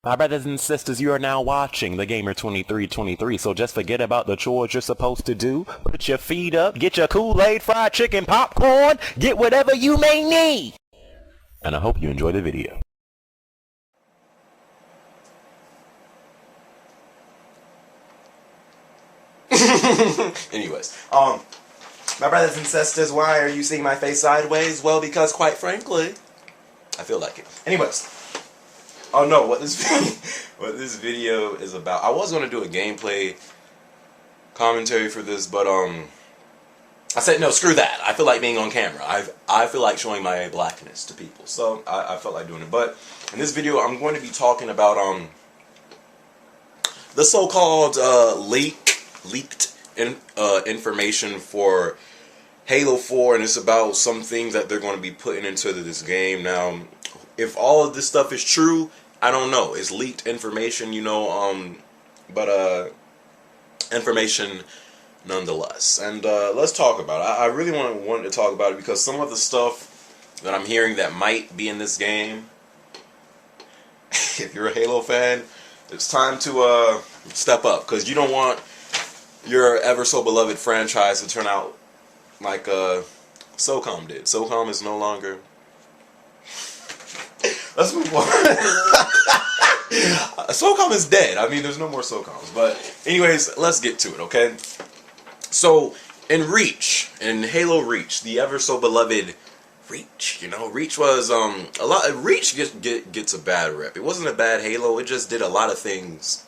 My brothers and sisters, you are now watching the Gamer 2323, so just forget about the chores you're supposed to do. Put your feet up, get your Kool-Aid, fried chicken, popcorn, get whatever you may need. And I hope you enjoy the video. Anyways, my brothers and sisters, why are you seeing my face sideways? Well, because quite frankly, I feel like it. Anyways, oh no, what this video is about. I was gonna do a gameplay commentary for this, but I said no, screw that. I feel like being on camera. I feel like showing my blackness to people, so I felt like doing it. But in this video, I'm going to be talking about the so-called leaked information for Halo 4, and it's about some things that they're going to be putting into this game. Now, if all of this stuff is true, I don't know. It's leaked information, you know, but information nonetheless. And let's talk about it. I really wanted to talk about it because some of the stuff that I'm hearing that might be in this game, if you're a Halo fan, it's time to step up, because you don't want your ever so beloved franchise to turn out like SOCOM did. SOCOM is no longer. Let's move on. SOCOM is dead. I mean, there's no more SOCOMs. But anyways, let's get to it, okay? So in Reach, in Halo Reach, the ever so beloved Reach, you know, Reach was a lot. Reach gets a bad rep. It wasn't a bad Halo. It just did a lot of things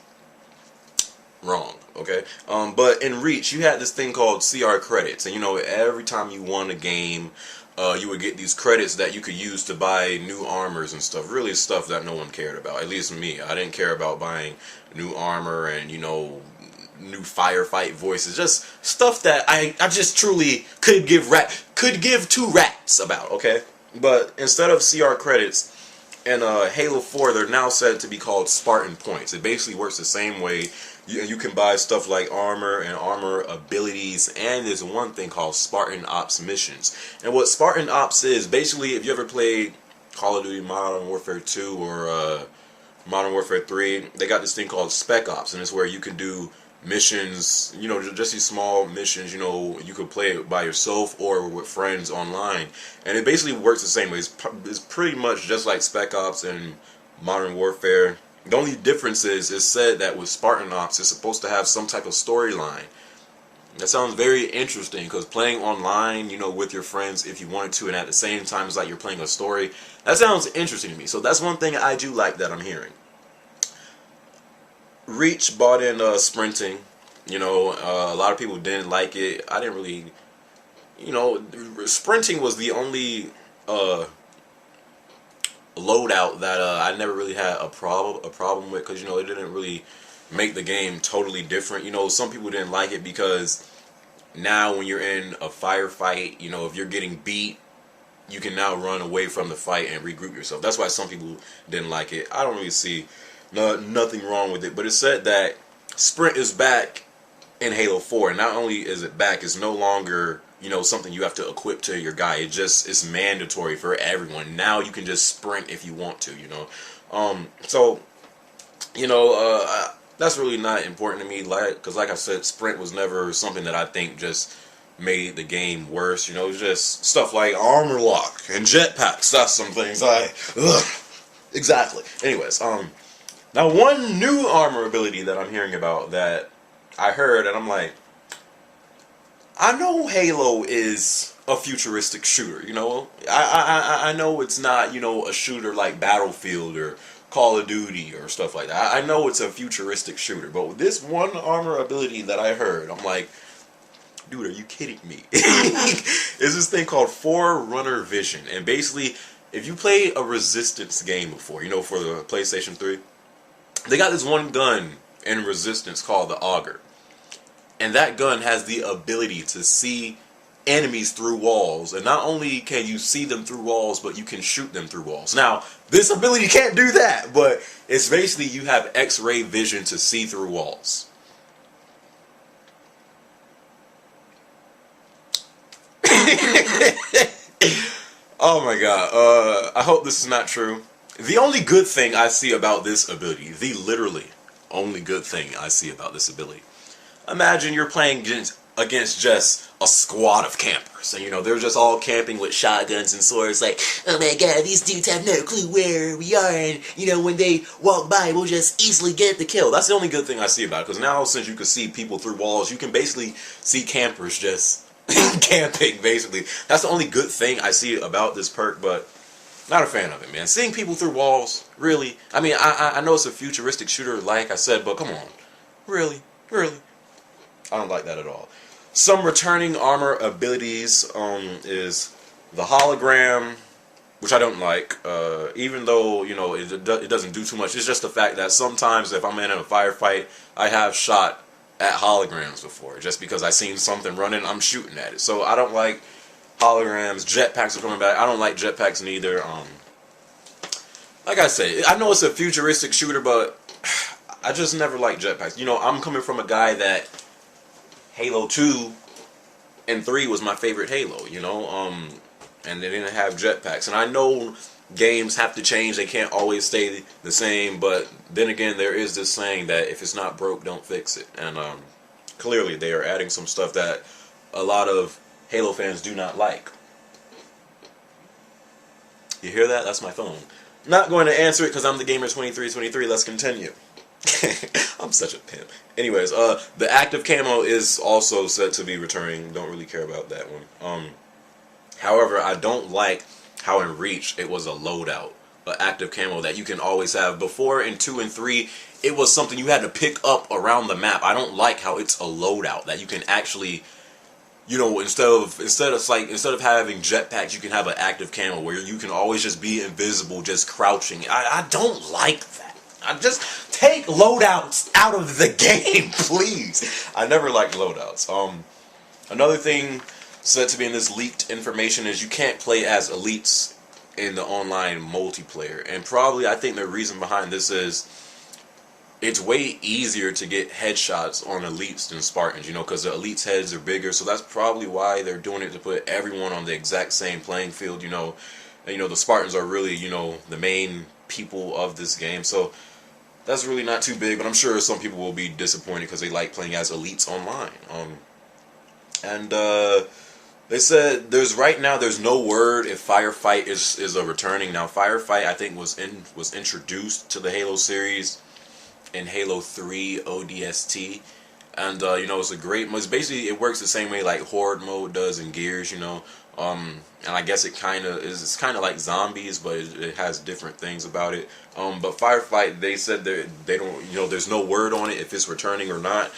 wrong, okay? But in Reach, you had this thing called CR credits, and you know, every time you won a game, you would get these credits that you could use to buy new armors and stuff. Really stuff that no one cared about. At least me. I didn't care about buying new armor and, you know, new firefight voices. Just stuff that I just truly could give two rats about, okay? But instead of CR credits, in Halo 4, they're now said to be called Spartan points. It basically works the same way. You can buy stuff like armor and armor abilities, and there's one thing called Spartan Ops missions. And what Spartan Ops is, basically, if you ever played Call of Duty Modern Warfare 2 or Modern Warfare 3, they got this thing called Spec Ops, and it's where you can do missions, you know, just these small missions, you know, you could play it by yourself or with friends online, and it basically works the same way. It's pretty much just like Spec Ops and Modern Warfare. The only difference is, it's said that with Spartan Ops, it's supposed to have some type of storyline. That sounds very interesting, because playing online, you know, with your friends, if you wanted to, and at the same time it's like you're playing a story, that sounds interesting to me. So that's one thing I do like that I'm hearing. Reach bought in sprinting. You know, a lot of people didn't like it. I didn't really, you know, sprinting was the only loadout that I never really had a problem with, because, you know, it didn't really make the game totally different. You know, some people didn't like it because now when you're in a firefight, you know, if you're getting beat, you can now run away from the fight and regroup yourself. That's why some people didn't like it. I don't really see nothing wrong with it, but it said that sprint is back in Halo 4, and not only is it back, it's no longer, you know, something you have to equip to your guy. It's mandatory for everyone. Now you can just sprint if you want to, you know. So, you know, that's really not important to me, because like I said, sprint was never something that I think just made the game worse. You know, it's just stuff like armor lock and jetpacks. That's some things exactly. Anyways, now one new armor ability that I'm hearing about that I heard, and I'm like, I know Halo is a futuristic shooter, you know. I know it's not, you know, a shooter like Battlefield or Call of Duty or stuff like that. I know it's a futuristic shooter, but with this one armor ability that I heard, I'm like, dude, are you kidding me? It's this thing called Forerunner Vision, and basically, if you played a Resistance game before, you know, for the PlayStation 3, they got this one gun in Resistance called the Auger. And that gun has the ability to see enemies through walls. And not only can you see them through walls, but you can shoot them through walls. Now, this ability can't do that, but it's basically you have X-ray vision to see through walls. Oh my god. I hope this is not true. The only good thing I see about this ability, the literally only good thing I see about this ability. Imagine you're playing against just a squad of campers, and they're just all camping with shotguns and swords. Like, oh my god, these dudes have no clue where we are, and when they walk by, we'll just easily get the kill. That's the only good thing I see about it. Because now, since you can see people through walls, you can basically see campers just camping. Basically, that's the only good thing I see about this perk, but. Not a fan of it, man. Seeing people through walls, really? I mean, I know it's a futuristic shooter, like I said, but come on. Really? Really? I don't like that at all. Some returning armor abilities is the hologram, which I don't like, even though, it doesn't do too much. It's just the fact that sometimes if I'm in a firefight, I have shot at holograms before. Just because I seen something running, I'm shooting at it. So I don't like holograms. Jetpacks are coming back. I don't like jetpacks neither. Like I said, I know it's a futuristic shooter, but I just never liked jetpacks. I'm coming from a guy that Halo 2 and 3 was my favorite Halo, and they didn't have jetpacks. And I know games have to change, they can't always stay the same, but then again, there is this saying that if it's not broke, don't fix it. And clearly they are adding some stuff that a lot of Halo fans do not like. You hear that? That's my phone. Not going to answer it because I'm the Gamer2323. Let's continue. I'm such a pimp. Anyways, the active camo is also said to be returning. Don't really care about that one. However, I don't like how in Reach it was a loadout, an active camo that you can always have. Before in 2 and 3, it was something you had to pick up around the map. I don't like how it's a loadout that you can actually, instead of having jetpacks, you can have an active camo where you can always just be invisible, just crouching. I don't like that. I just take loadouts out of the game, please. I never liked loadouts. Another thing said to be in this leaked information is you can't play as elites in the online multiplayer. And probably, I think the reason behind this is it's way easier to get headshots on elites than Spartans, because the elites' heads are bigger. So that's probably why they're doing it, to put everyone on the exact same playing field, And, the Spartans are really, the main people of this game. So that's really not too big, but I'm sure some people will be disappointed because they like playing as elites online. They said there's no word if Firefight is a returning. Now, Firefight I think was introduced to the Halo series in Halo 3 ODST, and it's basically, it works the same way like Horde mode does in Gears, and I guess it's kind of like zombies, but it has different things about it. But Firefight, they said they don't, there's no word on it if it's returning or not.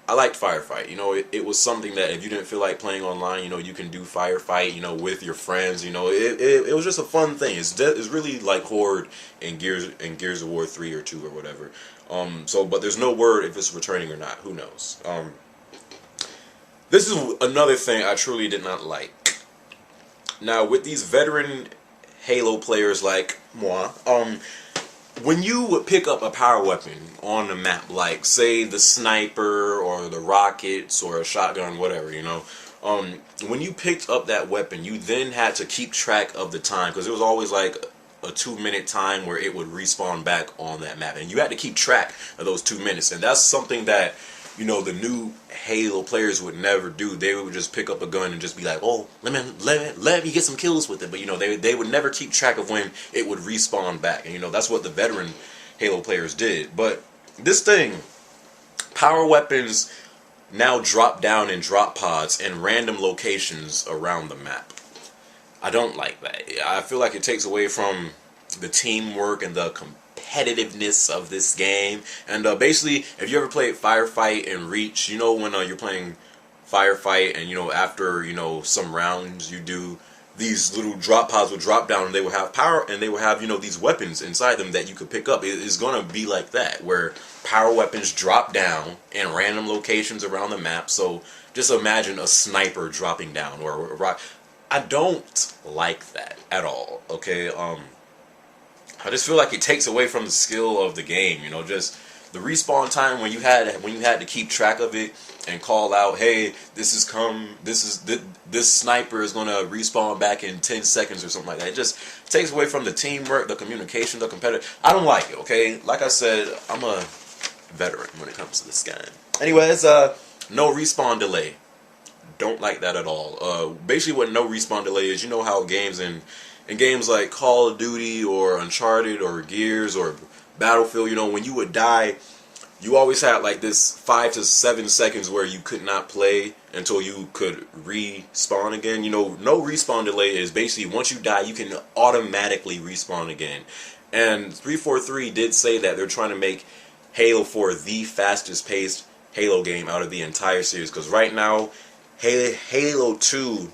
I liked Firefight. It was something that if you didn't feel like playing online, you can do Firefight, with your friends. It was just a fun thing. It's really like Horde and Gears of War 3 or 2 or whatever. But there's no word if it's returning or not. Who knows? This is another thing I truly did not like. Now, with these veteran Halo players like moi, when you would pick up a power weapon on the map, like say the sniper or the rockets or a shotgun, whatever, when you picked up that weapon, you then had to keep track of the time, because it was always like a 2-minute time where it would respawn back on that map, and you had to keep track of those 2 minutes. And that's something that the new Halo players would never do. They would just pick up a gun and just be like, oh, let me get some kills with it. But they would never keep track of when it would respawn back. And that's what the veteran Halo players did. But this thing, power weapons now drop down in drop pods in random locations around the map. I don't like that. I feel like it takes away from the teamwork and the competitiveness of this game. And basically, if you ever played Firefight and Reach, when you're playing Firefight and after some rounds you do, these little drop pods will drop down and they will have power, and they will have these weapons inside them that you could pick up. It is gonna be like that, where power weapons drop down in random locations around the map. So just imagine a sniper dropping down or a rock. I don't like that at all. Okay, I just feel like it takes away from the skill of the game. Just the respawn time when you had to keep track of it and call out, hey, this sniper is gonna respawn back in 10 seconds or something like that. It just takes away from the teamwork, the communication, the competitive. I don't like it. Okay, like I said, I'm a veteran when it comes to this game. Anyways, no respawn delay. Don't like that at all. Basically, what no respawn delay is, you know how games in games like Call of Duty or Uncharted or Gears or Battlefield, you know, when you would die, you always had like this 5 to 7 seconds where you could not play until you could respawn again. You know, no respawn delay is basically once you die, you can automatically respawn again. And 343 did say that they're trying to make Halo 4 the fastest paced Halo game out of the entire series, because right now Halo 2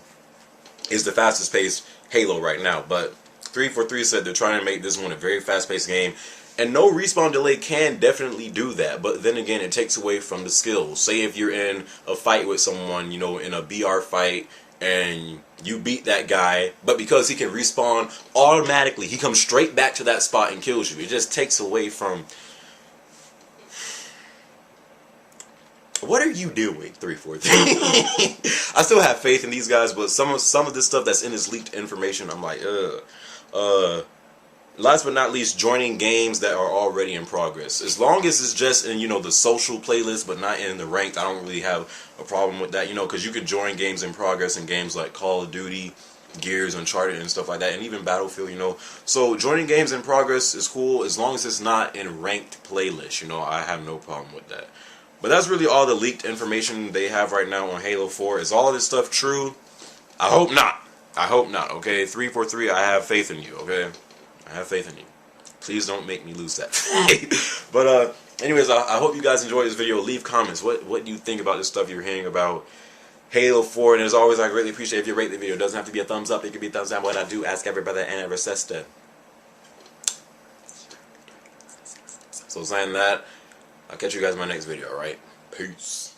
is the fastest paced Halo right now, but 343 said they're trying to make this one a very fast paced game, and no respawn delay can definitely do that, but then again, it takes away from the skills. Say if you're in a fight with someone, you know, in a BR fight, and you beat that guy, but because he can respawn automatically, he comes straight back to that spot and kills you. It just takes away from... What are you doing, 343? I still have faith in these guys, but some of this stuff that's in this leaked information, I'm like, last but not least, joining games that are already in progress. As long as it's just in, you know, the social playlist, but not in the ranked, I don't really have a problem with that, you know, because you can join games in progress in games like Call of Duty, Gears, Uncharted, and stuff like that, and even Battlefield, you know. So joining games in progress is cool as long as it's not in ranked playlists, you know. I have no problem with that. But that's really all the leaked information they have right now on Halo 4. Is all of this stuff true? I hope not. I hope not, okay? 343, I have faith in you, okay? I have faith in you. Please don't make me lose that faith. But anyways, I hope you guys enjoyed this video. Leave comments. What do you think about this stuff you're hearing about Halo 4? And as always, I greatly appreciate if you rate the video. It doesn't have to be a thumbs up. It could be a thumbs down. But I do ask every brother and every sister. So saying that, I'll catch you guys in my next video, alright? Peace.